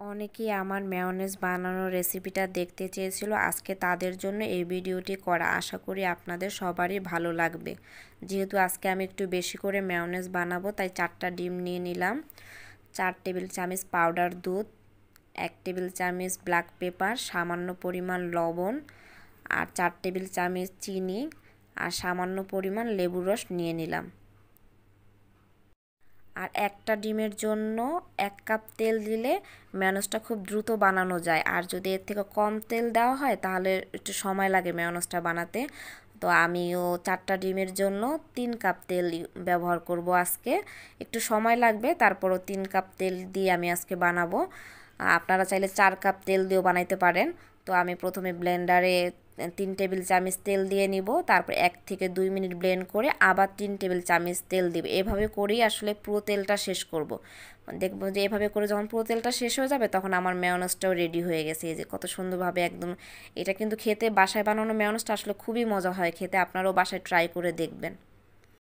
অনেকেই আমার মেয়োনেজ বানানোর রেসিপিটা দেখতে চেয়েছিল, আজকে তাদের জন্য এই ভিডিওটি করা। আশা করি আপনাদের সবারই ভালো লাগবে। যেহেতু আজকে আমি একটু বেশি করে মেয়োনেজ বানাবো, তাই 4টা ডিম নিয়ে নিলাম, 4 টেবিল চামচ পাউডার দুধ, 1 টেবিল চামচ ব্ল্যাক পেপার, সামান্য পরিমাণ লবণ, আর 4 টেবিল চামচ চিনি, আর সামান্য পরিমাণ লেবুর রস নিয়ে নিলাম। আর একটা ডিমের জন্য 1 কাপ তেল দিলে মেয়োনেজটা খুব দ্রুত বানানো যায়। আর যদি এর থেকে কম তেল দেওয়া হয় তাহলে একটু সময় লাগে মেয়োনেজটা বানাতে। তো আমিও 4টা ডিমের জন্য 3 কাপ তেল ব্যবহার করব আজকে। একটু সময় লাগবে, তারপরও 3 কাপ তেল দিয়ে আমি আজকে বানাবো। আপনারা চাইলে 4 কাপ তেল দিয়েও বানাইতে পারেন। তো আমি প্রথমে ব্লেন্ডারে 3 টেবিল চামচ তেল দিয়ে নিব, তারপর 1 থেকে 2 মিনিট ব্লেন্ড করে আবার 3 টেবিল চামচ তেল দিব। এভাবে করেই আসলে পুরো তেলটা শেষ করব। দেখব যে এভাবে করে যখন পুরো তেলটা শেষ হয়ে যাবে তখন আমার মেয়োনেজটাও রেডি হয়ে গেছে। এই যে কত সুন্দরভাবে একদম। এটা কিন্তু খেতে বাসায় বানানো মেয়োনেজটা আসলে খুবই মজা হয় খেতে, আপনারাও বাসায় ট্রাই করে দেখবেন।